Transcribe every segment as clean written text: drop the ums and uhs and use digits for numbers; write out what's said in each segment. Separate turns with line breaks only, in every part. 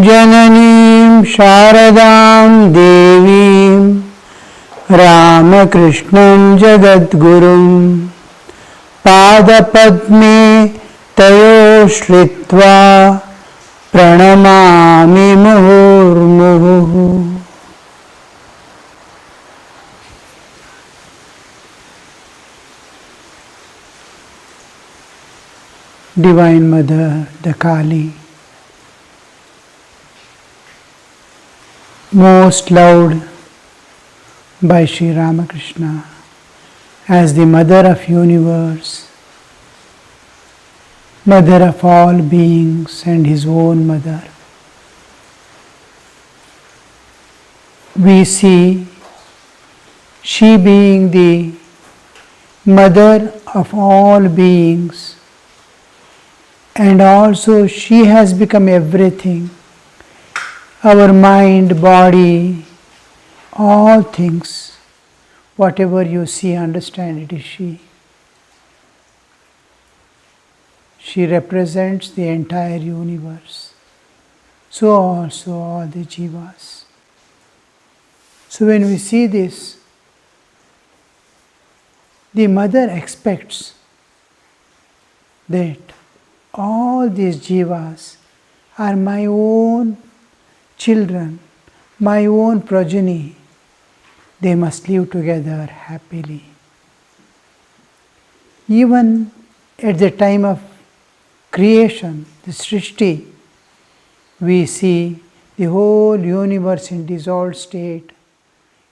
जननीं शारदां देवीं रामकृष्णं जगद्गुरुं पादपद्मे तयोः श्रित्वा प्रणमामि मुहुर्मुहुः. Divine Mother, the Kali, most loved by Sri Ramakrishna as the Mother of Universe, Mother of all beings and His own Mother. We see she being the Mother of all beings, and also she has become everything. Our mind, body, all things, whatever you see, understand, it is she. She represents the entire universe. So also all the jivas. So when we see this, the mother expects that all these jivas are my own children, my own progeny. They must live together happily. Even at the time of creation, the Srishti, we see the whole universe in dissolved state,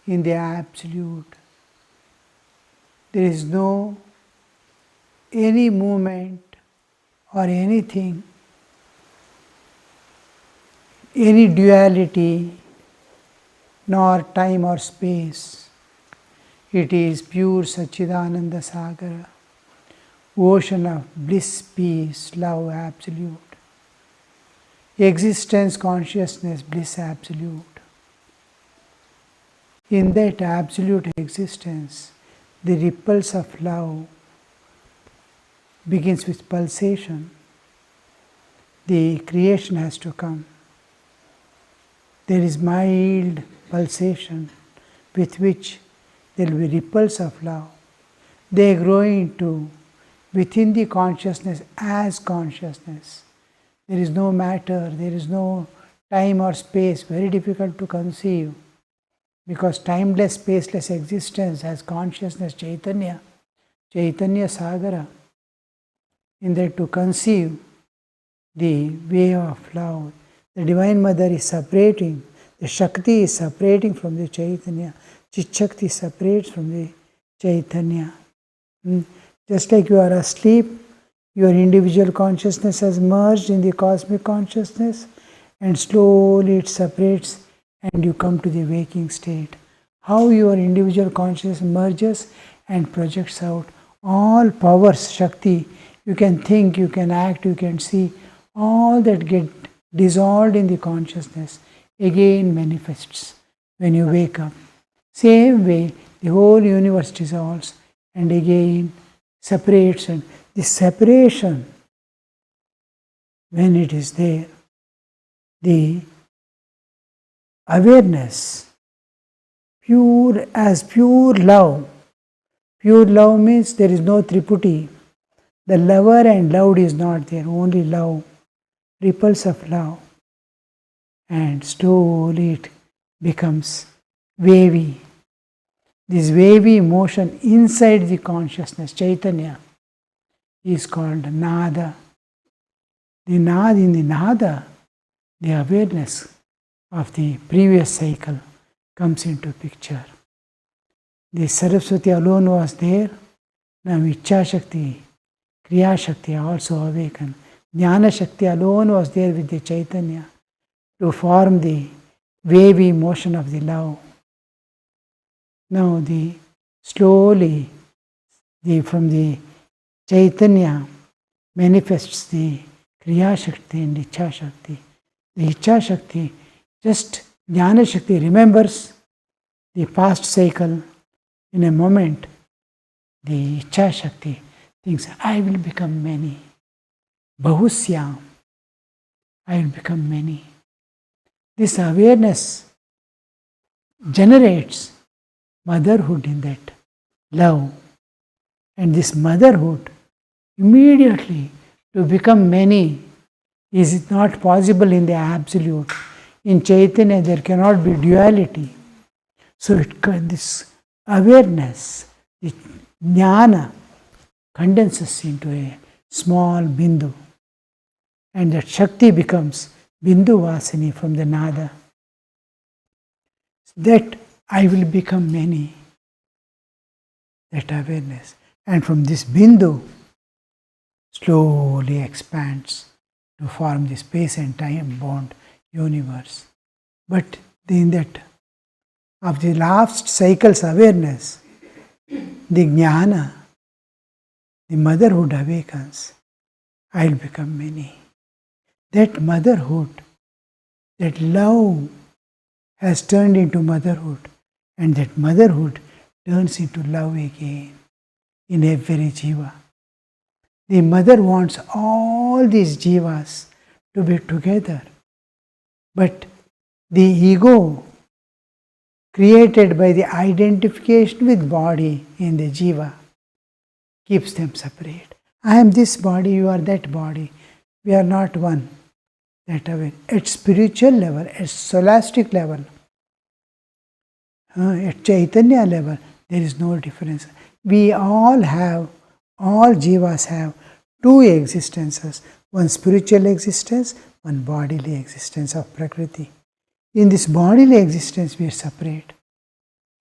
in the absolute. There is no any movement or anything, any duality, nor time or space. It is pure Satchidananda Sagara, ocean of bliss, peace, love, absolute. Existence, consciousness, bliss, absolute. In that absolute existence, the ripples of love begins with pulsation. The creation has to come. There is mild pulsation with which there will be ripples of love. They grow into within the consciousness as consciousness. There is no matter, there is no time or space, very difficult to conceive, because timeless, spaceless existence has consciousness, Chaitanya, Chaitanya Sagara. In that to conceive the way of love, the Divine Mother is separating, the Shakti is separating from the Chaitanya, Chit Shakti separates from the Chaitanya. Just like you are asleep, your individual consciousness has merged in the cosmic consciousness, and slowly it separates and you come to the waking state. How your individual consciousness merges and projects out all powers, Shakti. You can think, you can act, you can see, all that get dissolved in the consciousness again manifests when you wake up. Same way, the whole universe dissolves and again separates, and this separation, when it is there, the awareness, pure as pure love. Pure love means there is no triputi. The lover and loved is not there, only love, ripples of love. And slowly it becomes wavy. This wavy motion inside the consciousness, Chaitanya, is called Nada. The Nada, in the Nada, the awareness of the previous cycle comes into picture. The Saraswati alone was there, now Ichcha Shakti, Kriya Shakti also awakened. Jnana Shakti alone was there with the Chaitanya to form the wavy motion of the love. Now slowly from the Chaitanya manifests the Kriya Shakti and Ichcha Shakti. The Ichcha Shakti, just Jnana Shakti remembers the past cycle. In a moment, the Ichcha Shakti thinks, I will become many. Bahusyam, I will become many. This awareness generates motherhood in that love. And this motherhood, immediately to become many, is not possible in the absolute. In Chaitanya, there cannot be duality. So this awareness, the jnana, condenses into a small bindu. And that Shakti becomes bindu vasini from the nada. That I will become many. That awareness. And from this bindu, slowly expands to form the space and time bound universe. But in that, of the last cycle's awareness, the jnana, the motherhood awakens. I will become many. That motherhood, that love has turned into motherhood, and that motherhood turns into love again in every jiva. The mother wants all these jivas to be together, but the ego created by the identification with body in the jiva keeps them separate. I am this body, you are that body. We are not one. That away. At spiritual level, at scholastic level, at Chaitanya level, there is no difference. We all jivas have two existences, one spiritual existence, one bodily existence of Prakriti. In this bodily existence, we are separate.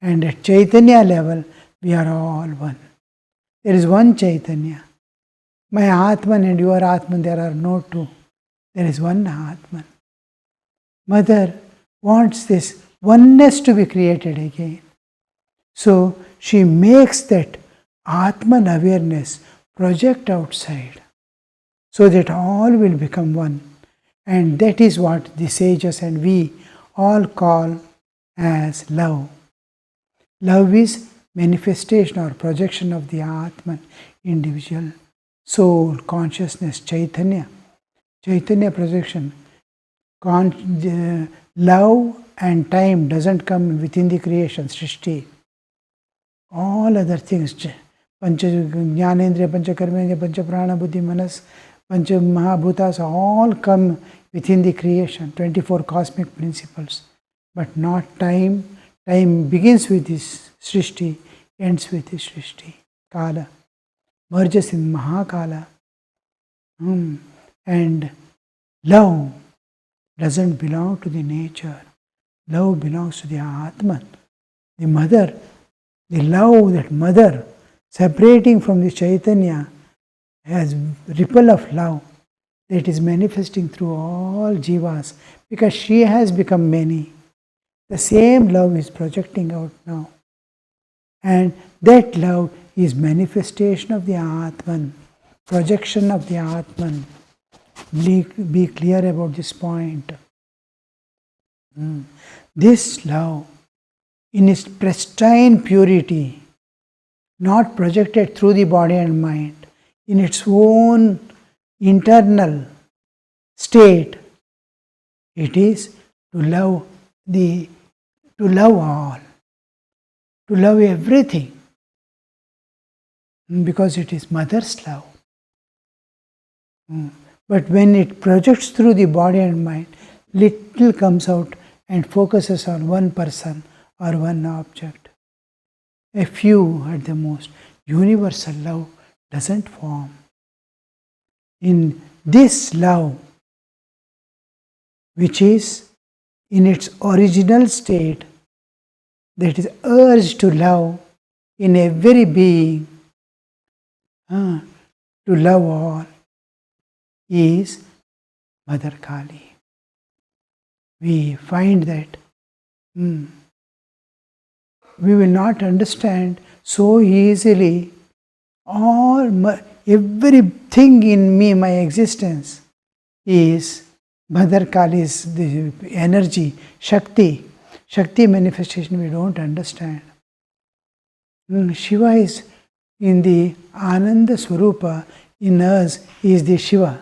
And at Chaitanya level, we are all one. There is one Chaitanya. My Atman and your Atman, there are no two. There is one Atman. Mother wants this oneness to be created again. So she makes that Atman awareness project outside so that all will become one. And that is what the sages and we all call as love. Love is manifestation or projection of the Atman, individual, soul, consciousness, Chaitanya. Chaitanya projection. Love and time doesn't come within the creation, Srishti. All other things, Jnanendriya, Panchakarmendriya, Panchaprana, Buddhi, Manas, Pancha Mahabhutas, all come within the creation, 24 cosmic principles. But not time. Time begins with this Srishti, ends with this Srishti. Kala. Merges in Mahakala. And love doesn't belong to the nature. Love belongs to the Atman. The mother, the love, that mother, separating from the Chaitanya, has ripple of love that is manifesting through all jivas because she has become many. The same love is projecting out now. And that love is manifestation of the Atman, projection of the Atman. Be clear about this point. This love, in its pristine purity, not projected through the body and mind, in its own internal state, it is to love all, to love everything, because it is mother's love. But when it projects through the body and mind, little comes out and focuses on one person or one object. A few at the most. Universal love doesn't form. In this love, which is in its original state, that is urge to love in every being, to love all, is Mother Kali. We find that we will not understand so easily everything in me, my existence, is Mother Kali's the energy, Shakti. Shakti manifestation we don't understand. Shiva is in the Ananda Swarupa, in us is the Shiva.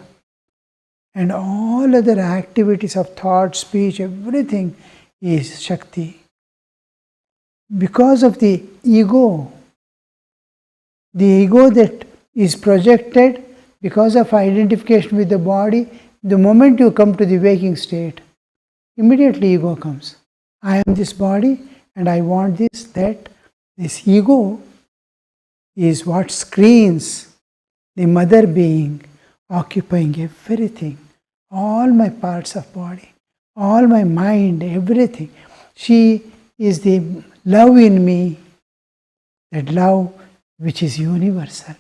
and all other activities of thought, speech, everything is Shakti. Because of the ego that is projected because of identification with the body, the moment you come to the waking state, immediately ego comes. I am this body and I want this, that. This ego is what screens the mother being occupying everything, all my parts of body, all my mind, everything. She is the love in me, that love which is universal.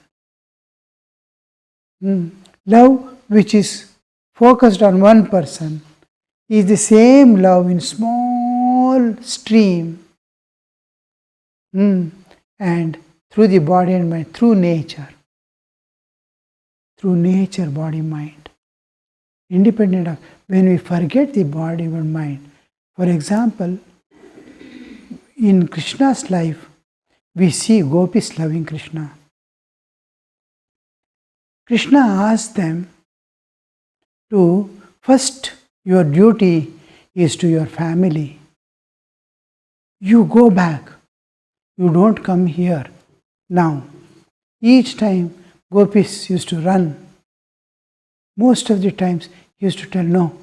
Love which is focused on one person is the same love in small stream, and through the body and mind, through nature, body, mind, independent of, when we forget the body and mind. For example, in Krishna's life, we see gopis loving Krishna. Krishna asked them to, first, your duty is to your family. You go back. You don't come here now. Each time gopis used to run. Most of the times he used to tell, no,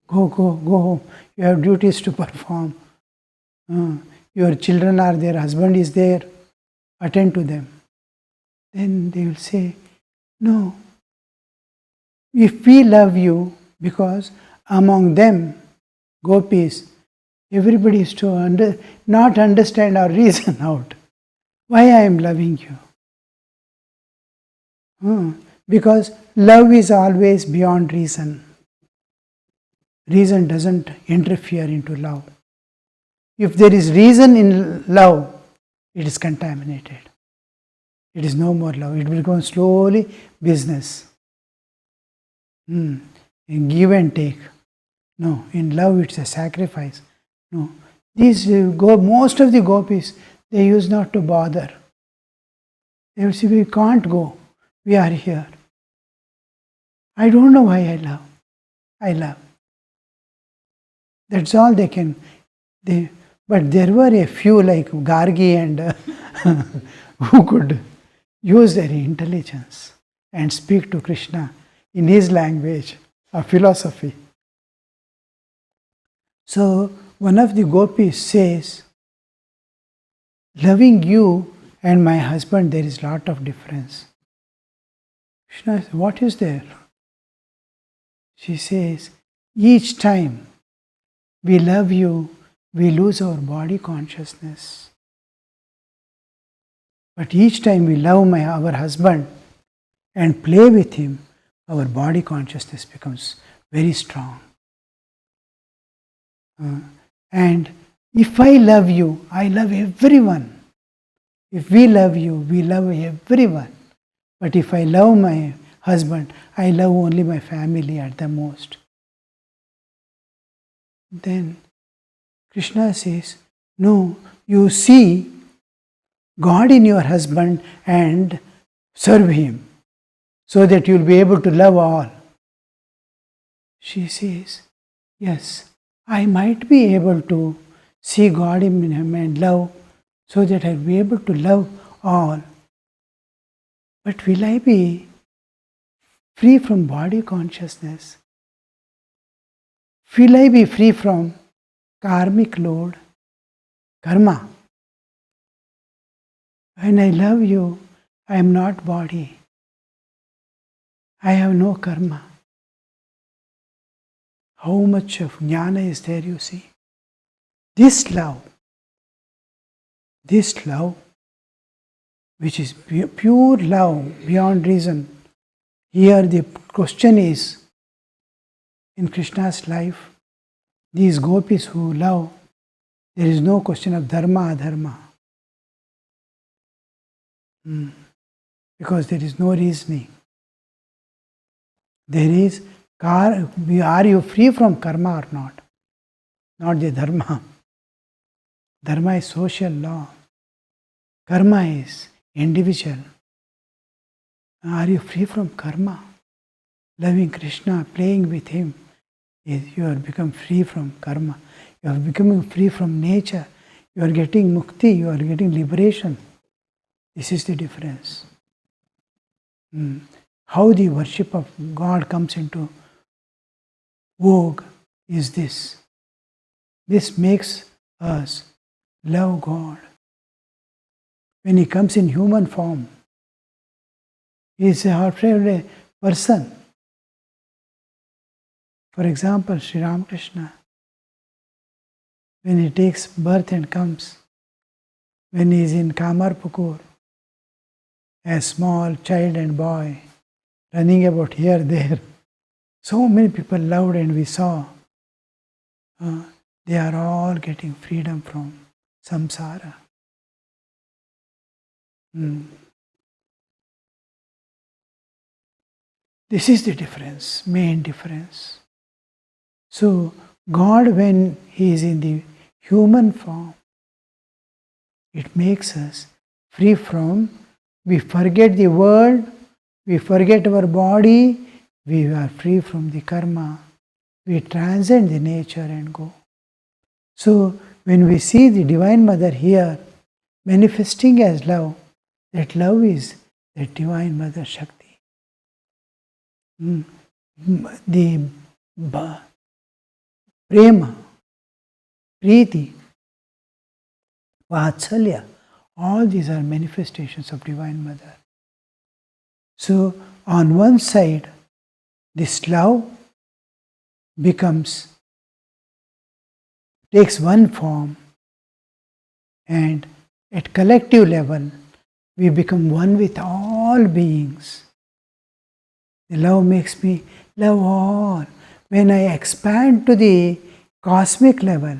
go home. You have duties to perform. Your children are there, husband is there, attend to them. Then they will say, no, if we love you, because among them, gopis, everybody is to not understand or reason out why I am loving you. Because love is always beyond reason. Reason doesn't interfere into love. If there is reason in love, it is contaminated. It is no more love. It will go slowly business. In give and take. No, in love it's a sacrifice. No, these most of the gopis, they used not to bother. They would say, we can't go. We are here. I don't know why I love. I love. That's all they can. But there were a few like Gargi and who could use their intelligence and speak to Krishna in his language of philosophy. So one of the gopis says, loving you and my husband, there is a lot of difference. Krishna says, what is there? She says, each time we love you, we lose our body consciousness. But each time we love our husband and play with him, our body consciousness becomes very strong. And if I love you, I love everyone. If we love you, we love everyone. But if I love my husband, I love only my family at the most. Then Krishna says, no, you see God in your husband and serve him so that you will be able to love all. She says, yes, I might be able to see God in him and love so that I will be able to love all. But will I be free from body consciousness? Will I be free from karmic load, karma? When I love you, I am not body. I have no karma. How much of jnana is there, you see? This love, which is pure love beyond reason. Here the question is, in Krishna's life, these gopis who love, there is no question of dharma, adharma. Because there is no reasoning. There is, are you free from karma or not? Not the dharma. Dharma is social law. Karma is individual. Are you free from karma? loving Krishna, playing with him, you are become free from karma. You are becoming free from nature. You are getting mukti. You are getting liberation. This is the difference. How the worship of God comes into vogue is this. This makes us love God. When He comes in human form, He is our favorite person. For example, Sri Ramakrishna, when he takes birth and comes, when he is in Kamarpukur, a small child and boy, running about here, there, so many people loved and we saw, they are all getting freedom from samsara. This is the difference, main difference. So, God, when He is in the human form, it makes us free from, we forget the world, we forget our body, we are free from the karma, we transcend the nature and go. So, when we see the Divine Mother here manifesting as love, that love is the Divine Mother Shakti. The prema, priti, vatsalya, all these are manifestations of Divine Mother. So, on one side, this love takes one form, and at collective level, we become one with all beings. The love makes me love all. When I expand to the cosmic level,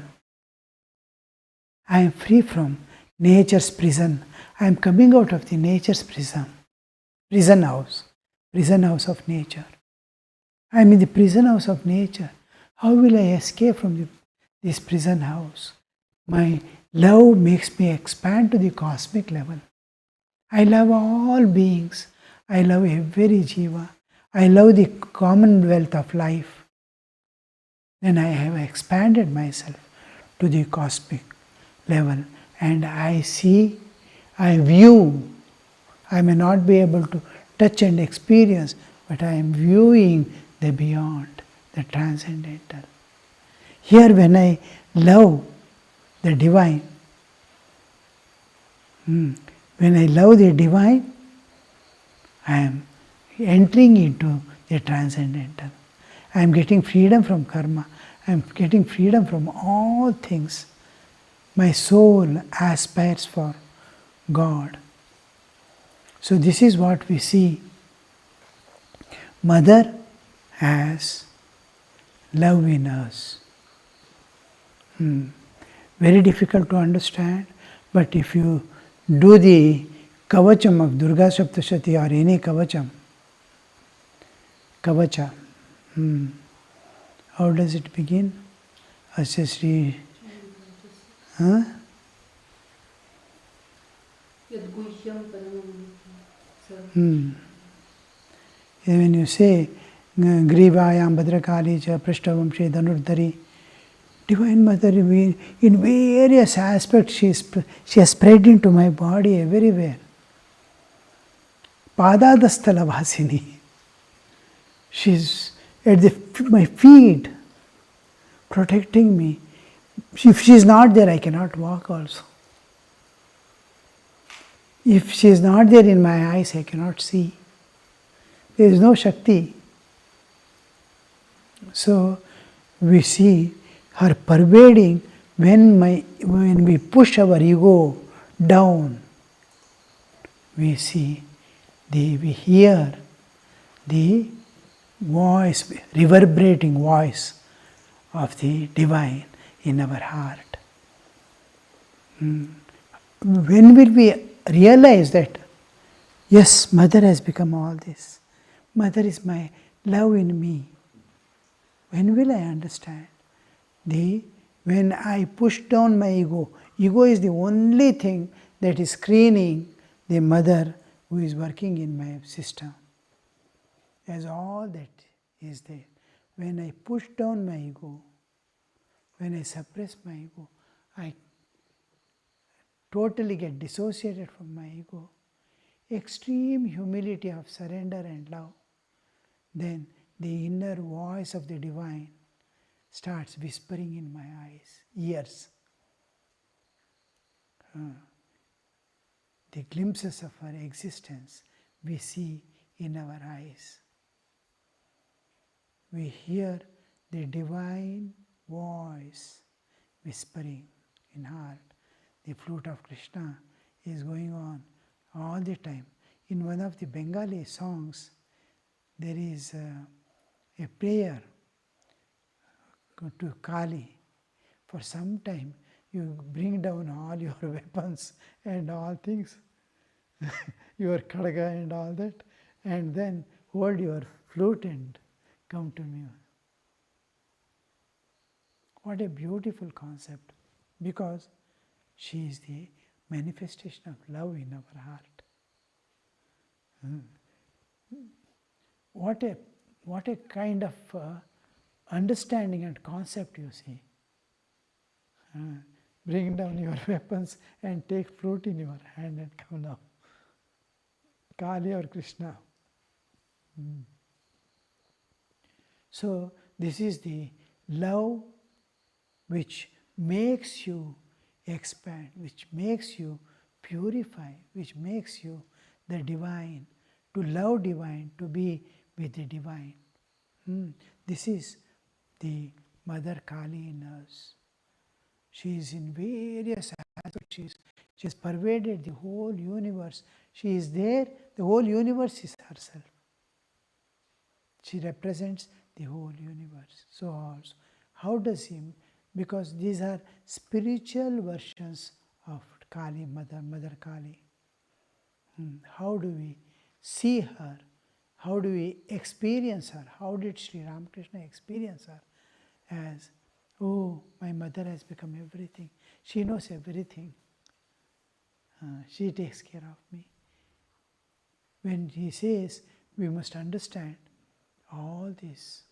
I am free from nature's prison. I am coming out of the nature's prison house of nature. I am in the prison house of nature. How will I escape from this prison house? My love makes me expand to the cosmic level. I love all beings. I love every jiva. I love the commonwealth of life. Then I have expanded myself to the cosmic level, and I see, I view. I may not be able to touch and experience, but I am viewing the beyond, the transcendental. Here, when I love the divine, when I love the divine, I am entering into the transcendental. I am getting freedom from karma. I am getting freedom from all things. My soul aspires for God. So this is what we see. Mother has love in us. Very difficult to understand, but if you do the kavacham of Durga Saptashati or any kavacha, how does it begin? Asya Sri, when you say Grivayam Bhadrakali cha Prishtavam Shri Dhanurdhari, Divine Mother, in various aspects she has spread into my body everywhere. Padadasthala Vasini. She's at my feet, protecting me. If she is not there, I cannot walk also. If she is not there in my eyes, I cannot see. There is no Shakti. So we see her pervading when we push our ego down. We hear the voice, reverberating voice of the divine in our heart. When will we realize that, yes, Mother has become all this. Mother is my love in me. When will I understand? When I push down my ego is the only thing that is screening the Mother who is working in my system. as all that is there. When I push down my ego, when I suppress my ego, I totally get dissociated from my ego, extreme humility of surrender and love, then the inner voice of the divine starts whispering in my ears. The glimpses of our existence we see in our eyes. We hear the divine voice whispering in heart. The flute of Krishna is going on all the time. In one of the Bengali songs, there is a prayer to Kali. For some time, you bring down all your weapons and all things, your khadga and all that, and then hold your flute and come to me. What a beautiful concept, because she is the manifestation of love in our heart. What a kind of understanding and concept, you see. Bring down your weapons and take flute in your hand and come now. Kali or Krishna. So this is the love which makes you expand, which makes you purify, which makes you the divine, to love divine, to be with the divine. This is the Mother Kali in us. She is in various aspects. She has pervaded the whole universe. She is there. The whole universe is herself. She represents the whole universe. So also, how does he? Because these are spiritual versions of Kali, Mother Kali. How do we see her? How do we experience her? How did Sri Ramakrishna experience her? As, oh, my mother has become everything. She knows everything. She takes care of me. When he says, we must understand all this,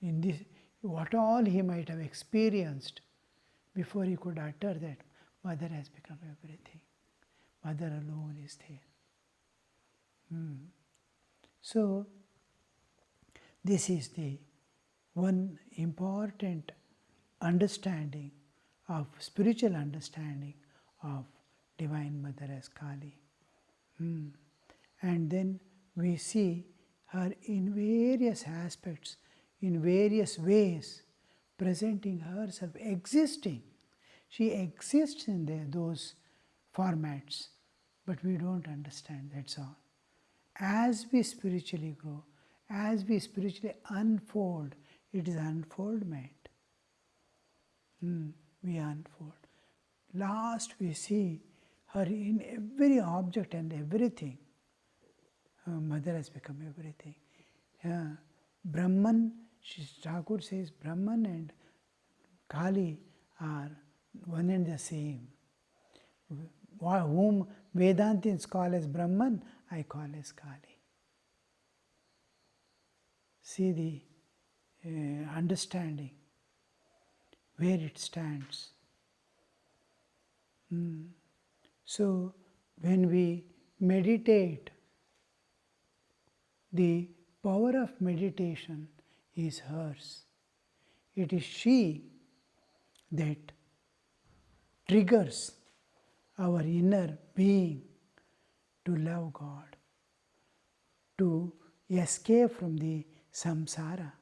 in this, what all he might have experienced before he could utter that mother has become everything. Mother alone is there. So, this is the one important understanding of, spiritual understanding of Divine Mother as Kali. And then we see her in various aspects, in various ways, presenting herself, existing. She exists in those formats, but we don't understand, that's all. As we spiritually grow, as we spiritually unfold, it is unfoldment. We unfold. Last we see her in every object and everything. Mother has become everything. Brahman, Thakur says, Brahman and Kali are one and the same. Whom Vedantins call as Brahman, I call as Kali. See the understanding, where it stands. So, when we meditate, the power of meditation is hers. It is she that triggers our inner being to love God, to escape from the samsara.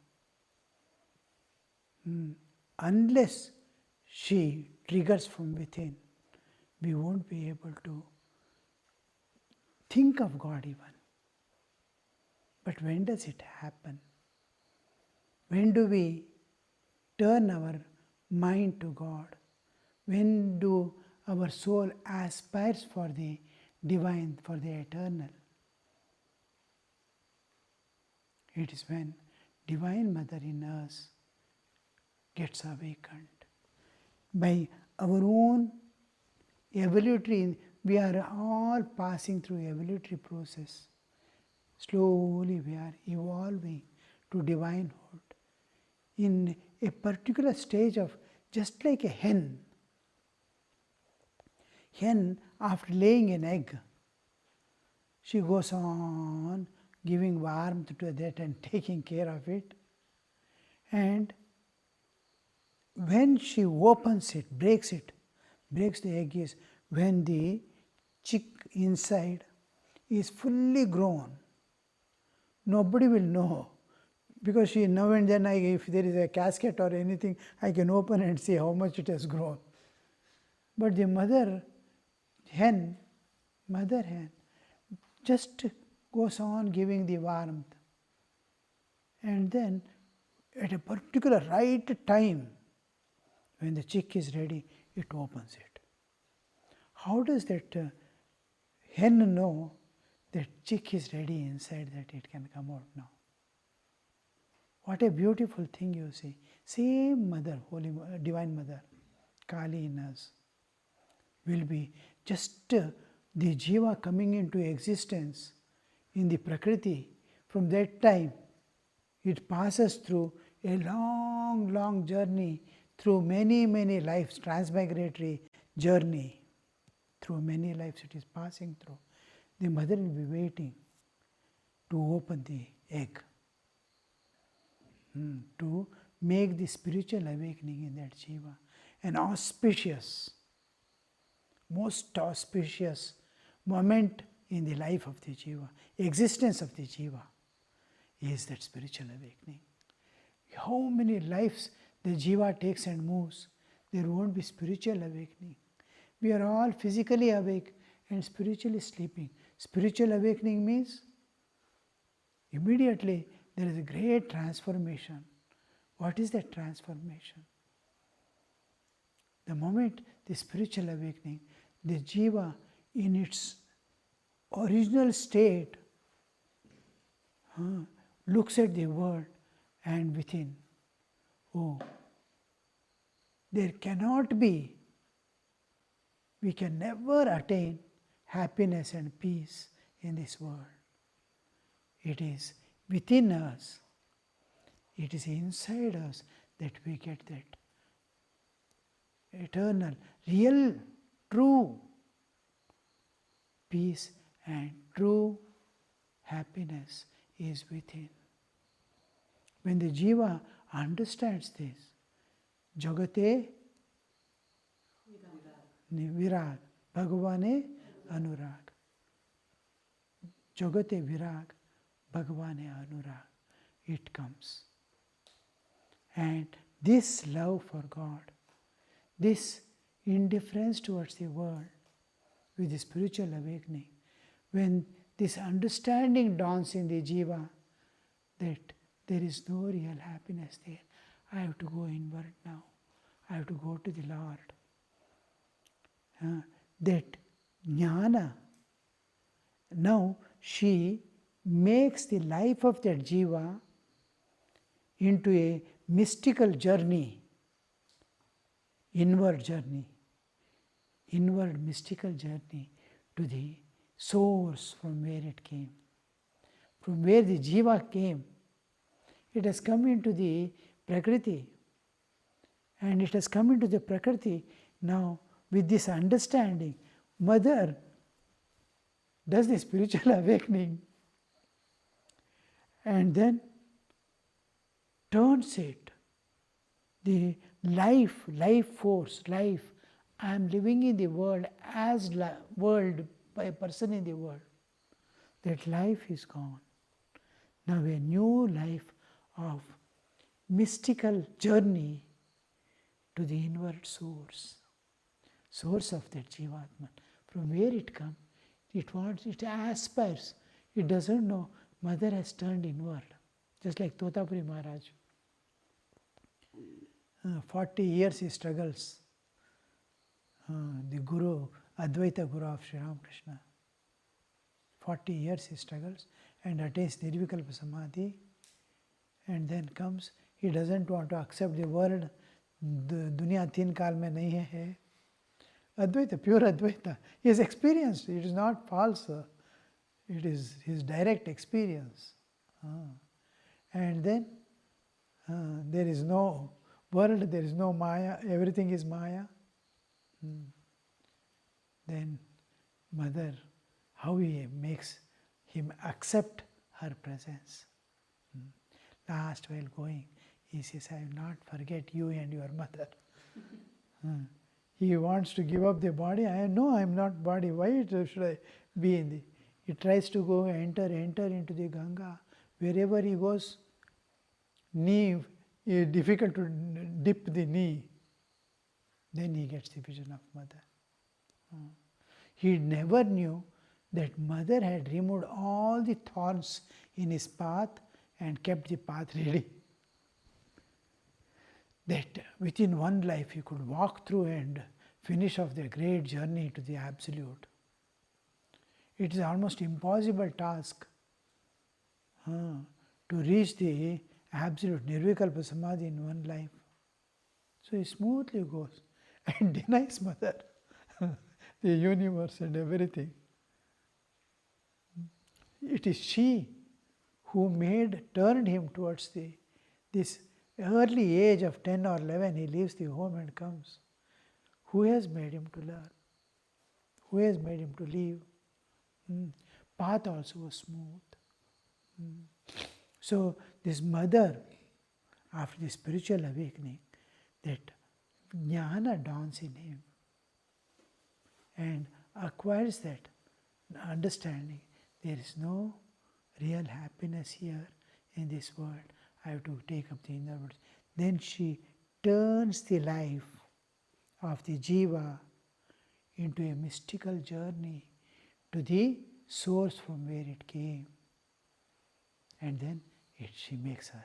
Unless she triggers from within, we won't be able to think of God even. But when does it happen? When do we turn our mind to God? When do our soul aspires for the divine, for the eternal? It is when Divine Mother in us gets awakened. By our own evolutionary, we are all passing through evolutionary process. Slowly we are evolving to divinehood in a particular stage of, just like a hen. Hen, after laying an egg, she goes on giving warmth to that and taking care of it. And when she opens it, breaks the egg is when the chick inside is fully grown. Nobody will know, because she now and then, if there is a casket or anything, I can open and see how much it has grown. But the mother hen just goes on giving the warmth, and then at a particular right time, when the chick is ready, it opens it. How does that hen know that chick is ready inside, that it can come out now? What a beautiful thing, you see. Same mother, Holy Divine Mother, Kali in us, will be just the jiva coming into existence in the Prakriti. From that time, it passes through a long, long journey, through many, many lives, transmigratory journey. Through many lives it is passing through. The mother will be waiting to open the egg, to make the spiritual awakening in that jiva. An auspicious, most auspicious moment in the life of the jiva, existence of the jiva, is that spiritual awakening. How many lives the jiva takes and moves, there won't be spiritual awakening. We are all physically awake and spiritually sleeping. Spiritual awakening means immediately there is a great transformation. What is that transformation? The moment the spiritual awakening, the jiva in its original state looks at the world and within, oh, there cannot be, we can never attain happiness and peace in this world. It is within us, it is inside us that we get that eternal, real, true peace and true happiness is within. When the jiva understands this, Jagate Virag, Bhagavane Anurag. Jagate Virag, Bhagavane Anurag. It comes. And this love for God, this indifference towards the world, with the spiritual awakening, when this understanding dawns in the jiva that there is no real happiness there, I have to go inward now, I have to go to the Lord. That jnana, now she makes the life of that jiva into a mystical journey, inward mystical journey to the source from where it came. From where the jiva came, it has come into the Prakriti. And it has come into the Prakriti now with this understanding. Mother does the spiritual awakening and then turns it, the life force, life. I am living in the world as world, by a person in the world. That life is gone. Now a new life of mystical journey to the inward source of that Jivatman. From where it comes, it wants, it aspires. It doesn't know Mother has turned inward. Just like Totapuri Maharaj. 40 years he struggles. The Guru, Advaita Guru of Sri Ramakrishna. 40 years he struggles and attains Nirvikalpa Samadhi, and then comes, he doesn't want to accept the word, Dunya Teen Kaal mein nahi hai. Advaita, pure Advaita. He has experienced, it is not false. It is his direct experience. And then there is no world, there is no Maya, everything is Maya. Then Mother, how he makes him accept her presence. Last while going, he says, I will not forget you and your mother. He wants to give up the body. I know I am not body. Why should I be in the... He tries to go enter into the Ganga. Wherever he goes, knee, difficult to dip the knee. Then he gets the vision of Mother. He never knew that Mother had removed all the thorns in his path and kept the path ready. That within one life he could walk through and finish off the great journey to the Absolute. It is almost impossible task to reach the Absolute Nirvikalpa Samadhi in one life. So he smoothly goes and denies Mother, the universe and everything. It is she who turned him towards this early age of 10 or 11, he leaves the home and comes. Who has made him to learn? Who has made him to live? Path also was smooth. So this Mother, after the spiritual awakening, that jnana dawns in him and acquires that understanding. There is no real happiness here in this world. I have to take up the inner world. Then she turns the life of the jiva into a mystical journey to the source from where it came. And then she makes her,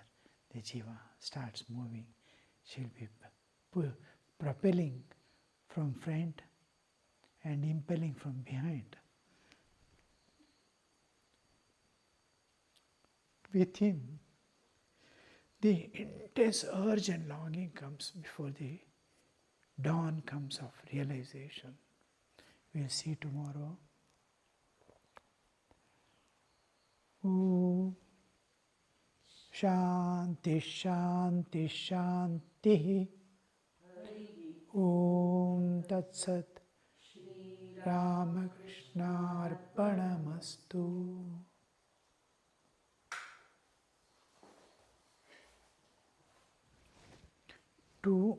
the jiva starts moving. She'll be propelling from front and impelling from behind. Within, the intense urge and longing comes before the dawn comes of realization. We'll see tomorrow. Om Shanti Shanti Shanti. Om Tat Sat. Ramakrishna Arpanamastu. To